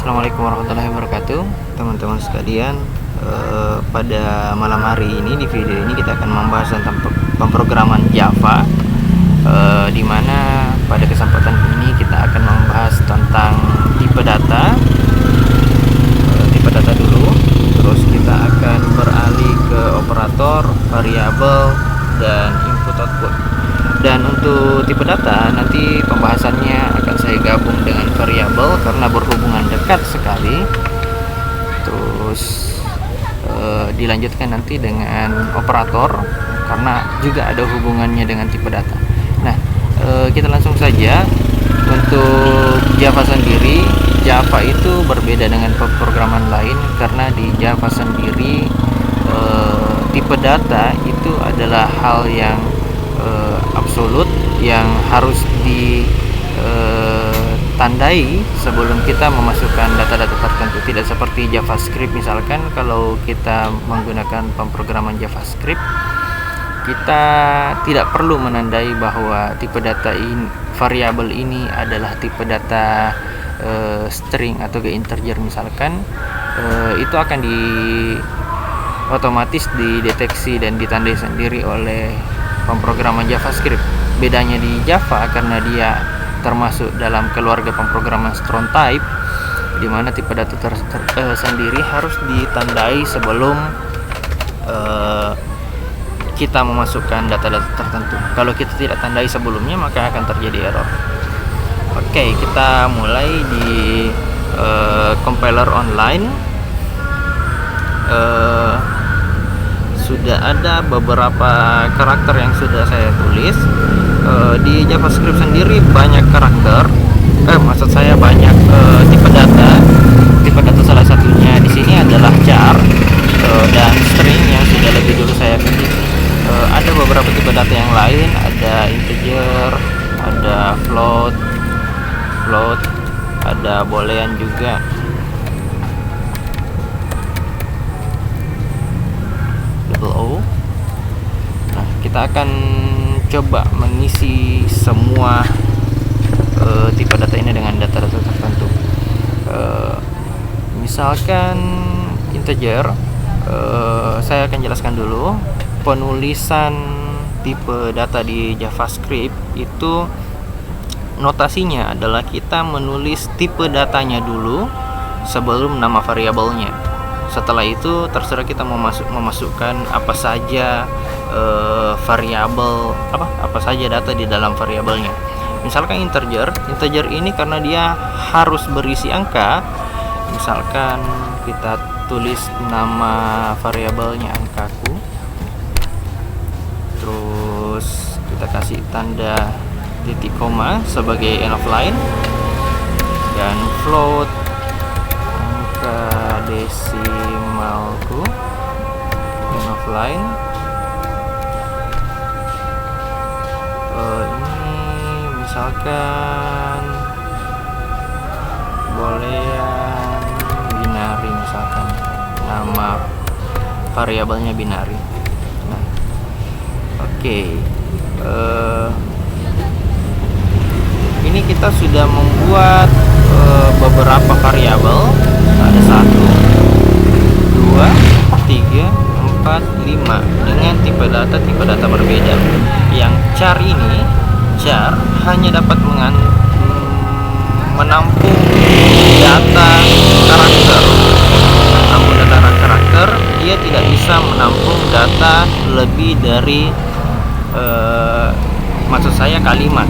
Assalamualaikum warahmatullahi wabarakatuh, teman-teman sekalian. Pada malam hari ini di video ini kita akan membahas tentang pemrograman Java, di mana pada kesempatan ini kita akan membahas tentang tipe data, dulu. Terus kita akan beralih ke operator, variabel, dan input output. Dan untuk tipe data nanti pembahasannya akan saya gabung dengan variabel karena berhubungan dekat sekali. Terus dilanjutkan nanti dengan operator karena juga ada hubungannya dengan tipe data. Nah, kita langsung saja. Untuk Java sendiri, Java itu berbeda dengan pemrograman lain karena di Java sendiri tipe data itu adalah hal yang absolut yang harus ditandai sebelum kita memasukkan data-data tertentu. Tidak seperti JavaScript, misalkan kalau kita menggunakan pemrograman JavaScript, kita tidak perlu menandai bahwa tipe data ini, variabel ini adalah tipe data string atau integer misalkan. Itu akan otomatis dideteksi dan ditandai sendiri oleh pemrograman JavaScript. Bedanya di Java karena dia termasuk dalam keluarga pemrograman strong type, di mana tipe data sendiri harus ditandai sebelum kita memasukkan data-data tertentu. Kalau kita tidak tandai sebelumnya, maka akan terjadi error. Oke, kita mulai di compiler online. Sudah ada beberapa karakter yang sudah saya tulis. Di JavaScript sendiri banyak karakter, maksud saya banyak tipe data. Tipe data salah satunya di sini adalah char dan string yang sudah lebih dulu saya ketik. Ada beberapa tipe data yang lain, ada integer, ada float, ada boolean juga. O. Nah, kita akan coba mengisi semua tipe data ini dengan data-data tertentu. Misalkan integer, saya akan jelaskan dulu. Penulisan tipe data di JavaScript itu notasinya adalah kita menulis tipe datanya dulu sebelum nama variabelnya. Setelah itu terserah kita memasukkan apa saja variabel, apa saja data di dalam variabelnya. Misalkan integer ini karena dia harus berisi angka. Misalkan kita tulis nama variabelnya angkaku, terus kita kasih tanda titik koma sebagai end of line, dan float angka desimalku end of line. Ini misalkan boolean binary, misalkan nama variabelnya binary. Nah, oke. Ini kita sudah membuat beberapa variabel. Ada 1, 2, 3, 4, 5 dengan tipe data berbeda. Yang char ini, hanya dapat menampung data karakter. Dia tidak bisa menampung data lebih dari maksud saya kalimat.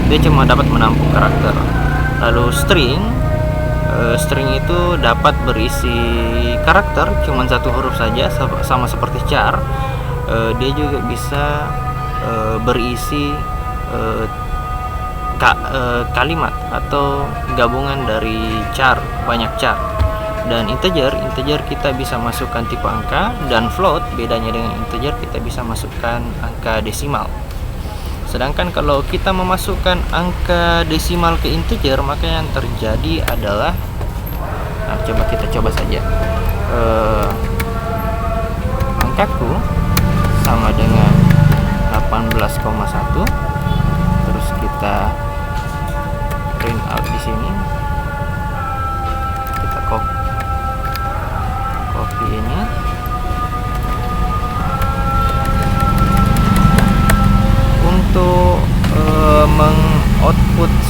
Dia cuma dapat menampung karakter. Lalu string itu dapat berisi karakter cuma satu huruf saja, sama seperti char. Dia juga bisa berisi kalimat atau gabungan dari banyak char. Dan integer kita bisa masukkan tipe angka, dan float bedanya dengan integer kita bisa masukkan angka desimal. Sedangkan kalau kita memasukkan angka desimal ke integer, maka yang terjadi adalah, kita coba saja. Angkaku sama dengan 18,1. Terus kita print out di sini.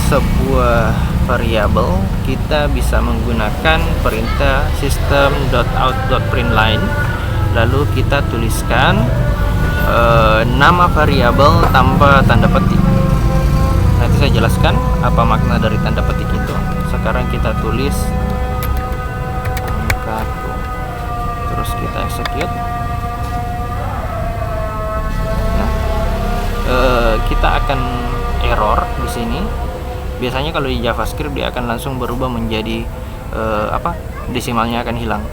sebuah variabel, kita bisa menggunakan perintah system.out.println, lalu kita tuliskan nama variabel tanpa tanda petik. Nanti saya jelaskan apa makna dari tanda petik itu. Sekarang kita tulis angka, terus kita execute. Nah, kita akan error di sini. Biasanya kalau di JavaScript dia akan langsung berubah menjadi desimalnya akan hilang.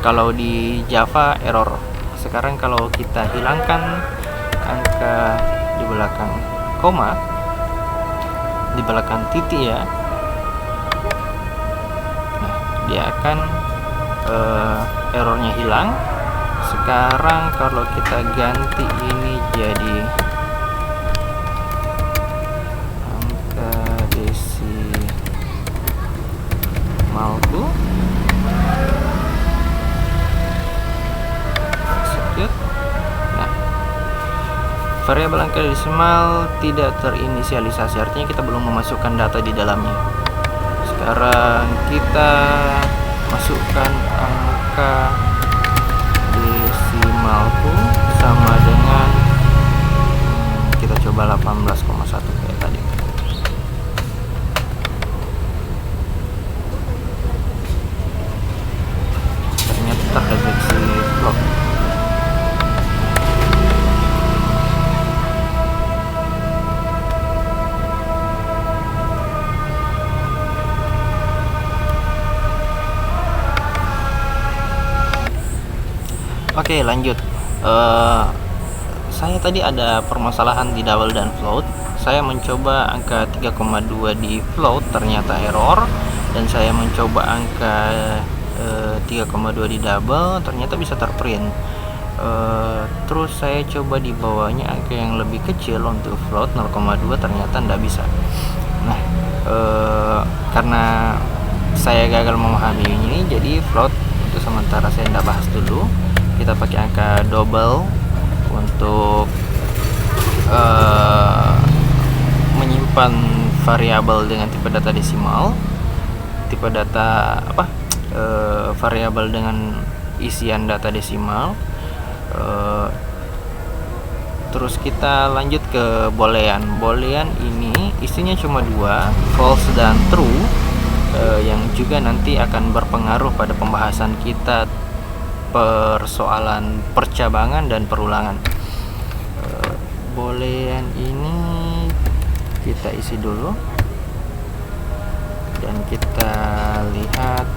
Kalau di Java error. Sekarang kalau kita hilangkan angka di belakang koma, di belakang titik ya, nah dia akan errornya hilang. Sekarang kalau kita ganti ini jadi angka desimalku, execute. Nah, variabel angka desimal tidak terinisialisasi, artinya kita belum memasukkan data di dalamnya. Sekarang kita masukkan angka desimalku sama dengan kita coba 18,1 kayak tadi. Ternyata terdeteksi float. Oke, lanjut. Saya tadi ada permasalahan di double dan float. Saya mencoba angka 3,2 di float, ternyata error. Dan saya mencoba angka 3,2 di double, ternyata bisa terprint. Terus saya coba di bawahnya angka yang lebih kecil untuk float 0,2, ternyata tidak bisa. Nah, karena saya gagal memahami ini, jadi float untuk sementara saya tidak bahas dulu. Kita pakai angka double untuk menyimpan variabel dengan tipe data desimal, tipe data variabel dengan isian data desimal. Terus kita lanjut ke boolean. Boolean ini isinya cuma dua, false dan true, yang juga nanti akan berpengaruh pada pembahasan kita persoalan percabangan dan perulangan. Boolean ini kita isi dulu dan kita lihat,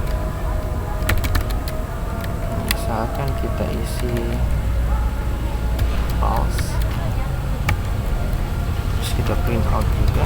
misalkan kita isi false, terus kita print out juga.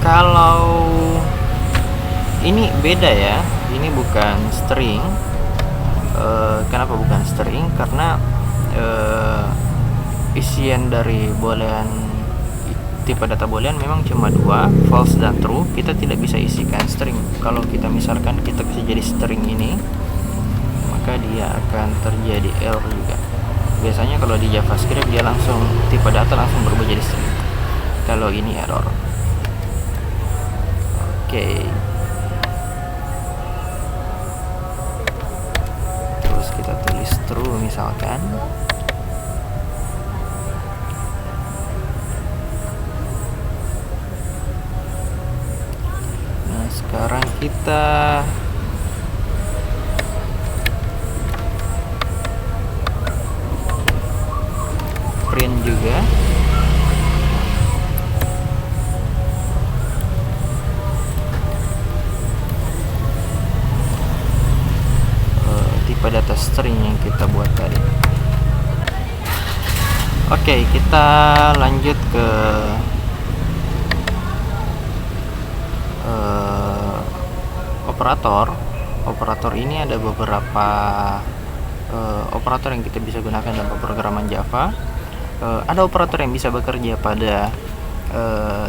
Kalau ini beda ya, ini bukan string. Kenapa bukan string? Karena isian dari boolean, tipe data boolean memang cuma dua, false dan true. Kita tidak bisa isikan string. Kalau kita misalkan kita bisa jadi string ini, maka dia akan terjadi error juga. Biasanya kalau di JavaScript dia langsung tipe data langsung berubah jadi string. Kalau ini error. Oke. Terus kita tulis true misalkan. Nah, sekarang kita print juga. Tipe data string yang kita buat tadi. Oke, kita lanjut ke operator ini ada beberapa operator yang kita bisa gunakan dalam pemrograman Java. Ada operator yang bisa bekerja pada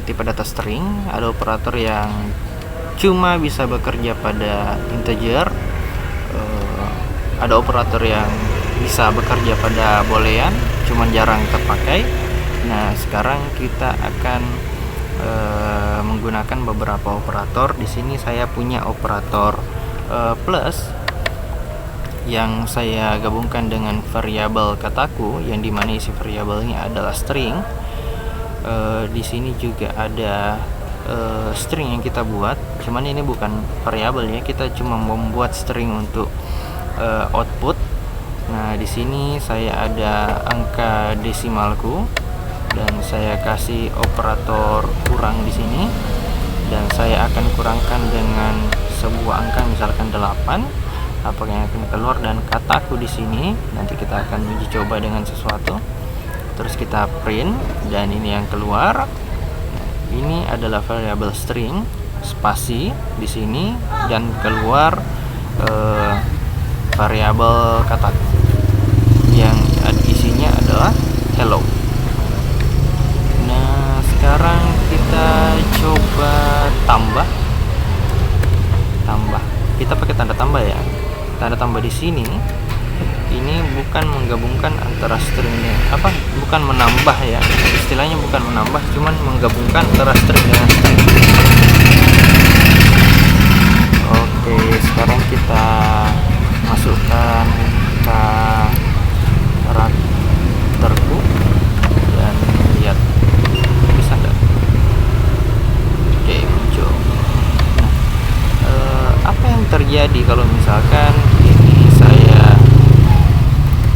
tipe data string, ada operator yang cuma bisa bekerja pada integer, ada operator yang bisa bekerja pada boolean, cuman jarang terpakai. Nah, sekarang kita akan menggunakan beberapa operator. Di sini saya punya operator plus yang saya gabungkan dengan variabel kataku, yang dimana isi variabelnya adalah string. Di sini juga ada string yang kita buat, cuman ini bukan variabel ya, kita cuma membuat string untuk output. Nah, di sini saya ada angka desimalku dan saya kasih operator kurang di sini, dan saya akan kurangkan dengan sebuah angka, misalkan 8. Apa yang akan keluar, dan kataku di sini nanti kita akan uji coba dengan sesuatu. Terus kita print, dan ini yang keluar. Ini adalah variabel string, spasi di sini, dan keluar variabel kataku yang isinya adalah hello. Nah, sekarang kita coba tambah. Kita pakai tanda tambah ya. Tanda tambah di sini ini bukan menggabungkan antara stringnya, bukan menambah ya, istilahnya bukan menambah, cuman menggabungkan antara string dengan string. Oke, sekarang kita masukkan karakterku dan lihat bisa enggak. Oke, muncul. Apa yang terjadi kalau misalkan ini saya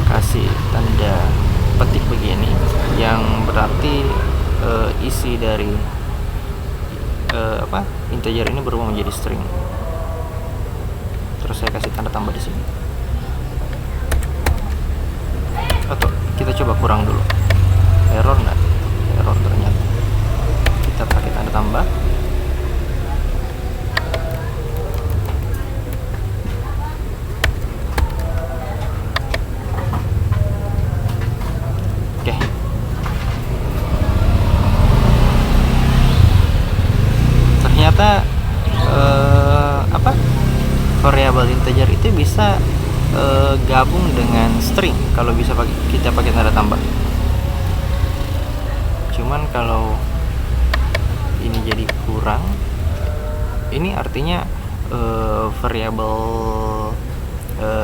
kasih tanda petik begini, yang berarti isi dari integer ini berubah menjadi string. Terus saya kasih tanda tambah di sini. Atau kita coba kurang dulu. Error enggak? Error ternyata. Kita pakai tanda tambah. Ternyata variabel integer itu bisa gabung dengan string kalau bisa kita pakai tanda tambah. Cuman kalau ini jadi kurang, ini artinya variabel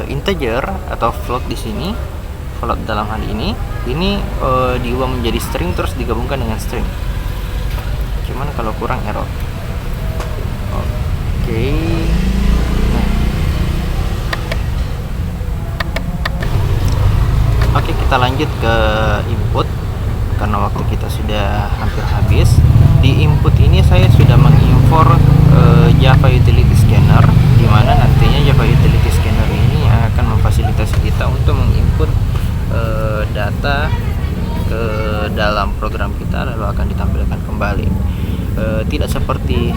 integer atau float di sini, float dalam hal ini diubah menjadi string terus digabungkan dengan string. Cuman kalau kurang error. Oke. Oke, kita lanjut ke input karena waktu kita sudah hampir habis. Di input ini saya sudah mengimport Java Utility Scanner, di mana nantinya Java Utility Scanner ini akan memfasilitasi kita untuk menginput data ke dalam program kita, lalu akan ditampilkan kembali. Tidak seperti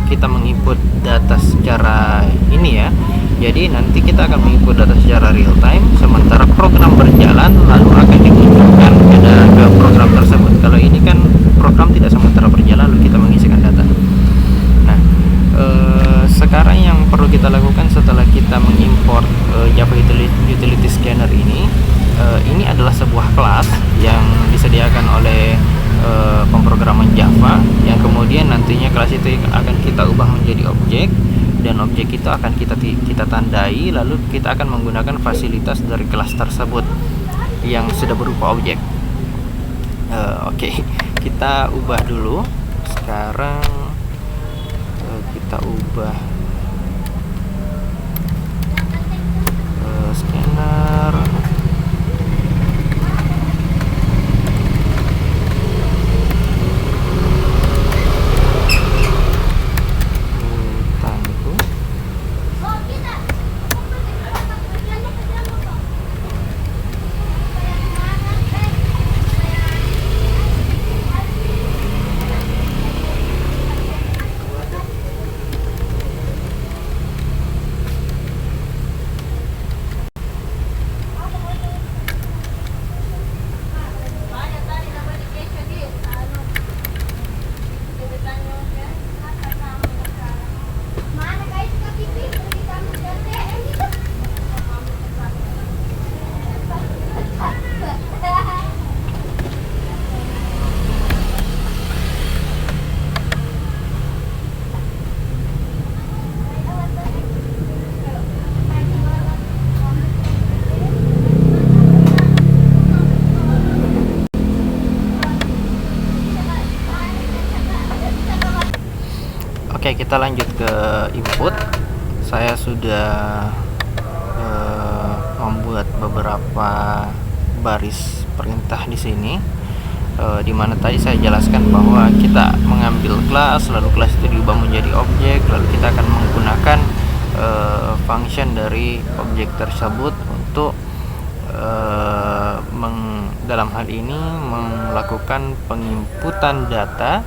kita menginput data secara ini ya. Jadi nanti kita akan menginput data secara real time, sementara program berjalan lalu akan dimunculkan ke program tersebut. Kalau ini kan program tidak sementara berjalan lalu kita mengisikan data. Nah, sekarang yang perlu kita lakukan setelah kita mengimport Java Utility Scanner ini adalah sebuah kelas yang disediakan oleh pemrograman Java, yang kemudian nantinya kelas itu akan kita ubah menjadi objek, dan objek itu akan kita tandai, lalu kita akan menggunakan fasilitas dari kelas tersebut yang sudah berupa objek. Oke, kita ubah dulu. Sekarang kita ubah scanner. Oke, kita lanjut ke input. Saya sudah membuat beberapa baris perintah di sini, di mana tadi saya jelaskan bahwa kita mengambil kelas, lalu kelas itu diubah menjadi objek, lalu kita akan menggunakan function dari objek tersebut untuk dalam hal ini melakukan penginputan data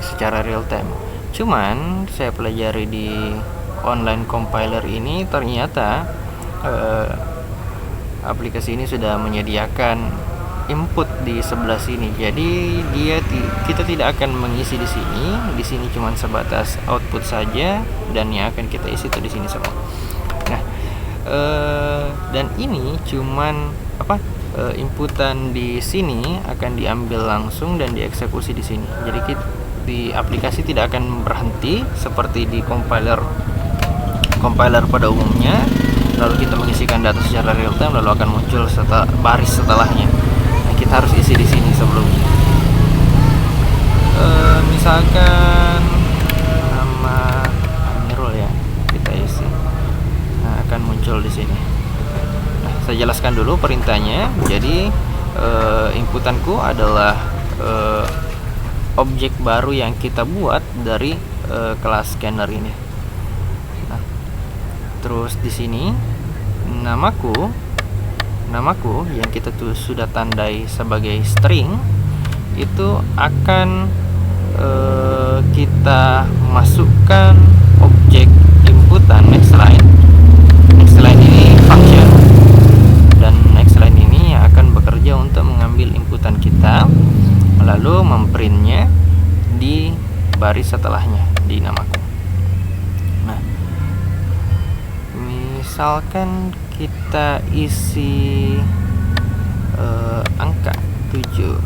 secara real time. Cuman saya pelajari di online compiler ini, ternyata aplikasi ini sudah menyediakan input di sebelah sini. Jadi kita tidak akan mengisi di sini. Di sini cuma sebatas output saja, dan yang akan kita isi itu di sini semua. Nah, dan ini cuman inputan di sini akan diambil langsung dan dieksekusi di sini. Jadi di aplikasi tidak akan berhenti seperti di compiler pada umumnya. Lalu kita mengisikan data secara real time, lalu akan muncul baris setelahnya. Nah, kita harus isi di sini sebelumnya. Misalkan nama Amirul ya, kita isi. Nah, akan muncul di sini. Nah, saya jelaskan dulu perintahnya. Jadi inputanku adalah objek baru yang kita buat dari kelas scanner ini. Terus di sini namaku yang kita sudah tandai sebagai string itu akan kita masukkan objek inputan next line. Next line ini function, dan next line ini akan bekerja untuk mengambil inputan kita lalu memprintnya di baris setelahnya di namaku. Misalkan kita isi angka 7.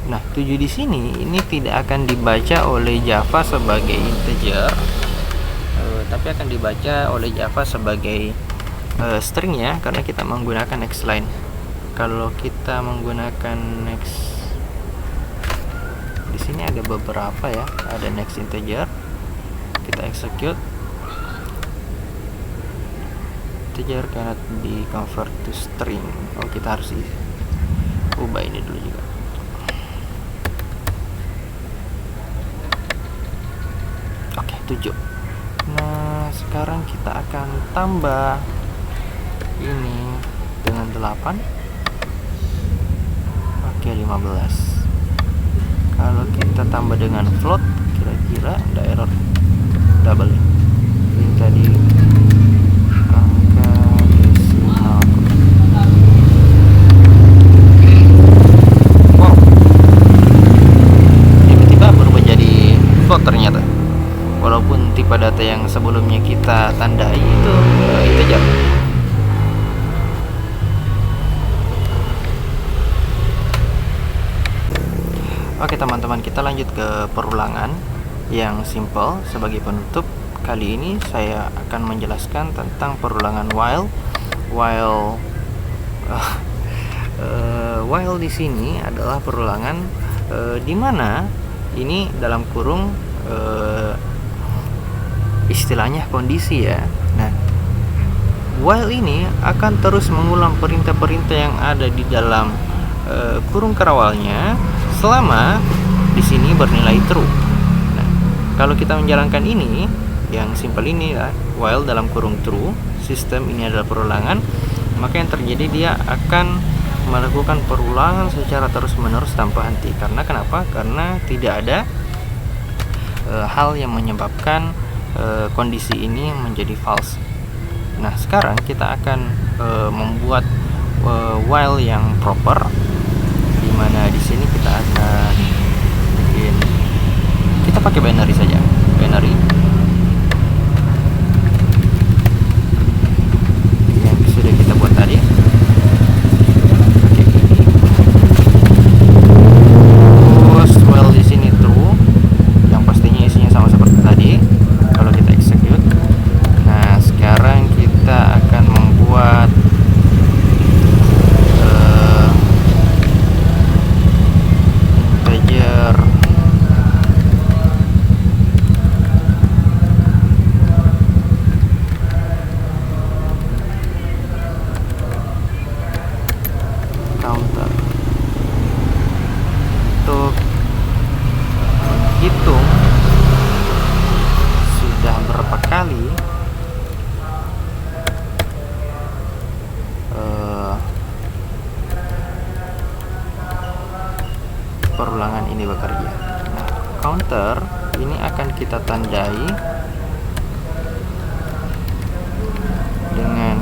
Nah, 7 di sini ini tidak akan dibaca oleh Java sebagai integer, tapi akan dibaca oleh Java sebagai string ya, karena kita menggunakan next line. Kalau kita menggunakan next, di sini ada beberapa ya, ada next integer. Kita execute. Integer cannot be convert to string. Oh, kita harus ubah ini dulu juga. Oke, 7. Nah, sekarang kita akan tambah ini dengan 8. Oke, 15. Kalau kita tambah dengan float, kira-kira ada error. Double ini tadi angka desimal. Wow, tiba-tiba berubah jadi float ternyata, walaupun tipe data yang sebelumnya kita tandai itu integer. Oke teman-teman, kita lanjut ke perulangan yang simple. Sebagai penutup, kali ini saya akan menjelaskan tentang perulangan while. While di sini adalah perulangan di mana ini dalam kurung istilahnya kondisi ya. Nah, while ini akan terus mengulang perintah-perintah yang ada di dalam kurung kerawalnya selama di sini bernilai true. Kalau kita menjalankan ini, yang simple ini ya, while dalam kurung true, sistem ini adalah perulangan, maka yang terjadi dia akan melakukan perulangan secara terus-menerus tanpa henti. Karena kenapa? Karena tidak ada hal yang menyebabkan kondisi ini menjadi false. Nah, sekarang kita akan membuat while yang proper, di mana di sini kita akan bikin, kita pakai binary saja, binary yang sudah kita buat tadi. Oke, terus while di sini true, yang pastinya isinya sama seperti tadi. Kalau kita execute, nah sekarang kita akan membuat integer tandai dengan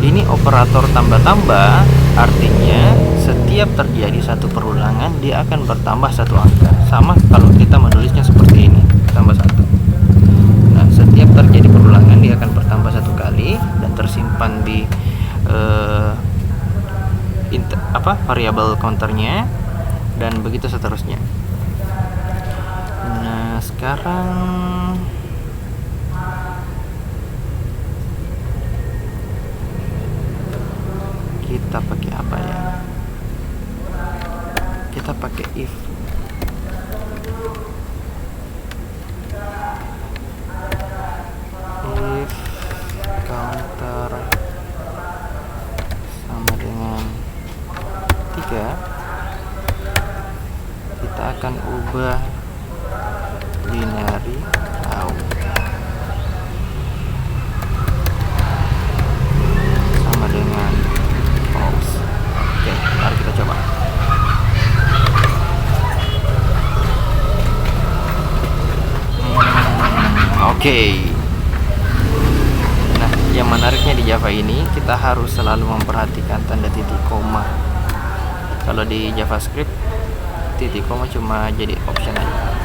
ini operator tambah-tambah, artinya setiap terjadi satu perulangan dia akan bertambah satu angka. Sama kalau kita menulisnya seperti ini, tambah satu. Nah, setiap terjadi perulangan dia akan bertambah satu kali dan tersimpan di variabel counternya, dan begitu seterusnya. Nah, sekarang kita pakai apa ya? Kita pakai if counter sama dengan 3, kita akan ubah binary out sama dengan false. Oke, mari kita coba. Oke. Nah, yang menariknya di Java ini, kita harus selalu memperhatikan tanda titik koma. Kalau di JavaScript, titik koma cuma jadi option aja.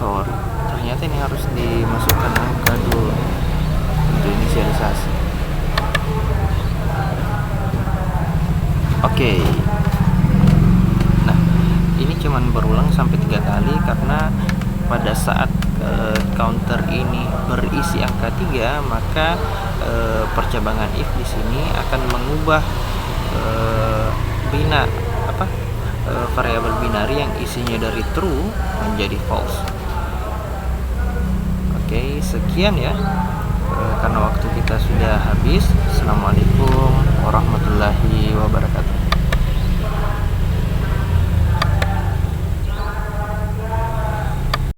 Sorry, ternyata ini harus dimasukkan angka dulu untuk inisialisasi. Oke. Nah, ini cuman berulang sampai 3 kali karena pada saat counter ini berisi angka 3, maka percabangan if di sini akan mengubah variabel binary yang isinya dari true menjadi false. Oke, sekian ya, karena waktu kita sudah habis. Assalamualaikum warahmatullahi wabarakatuh.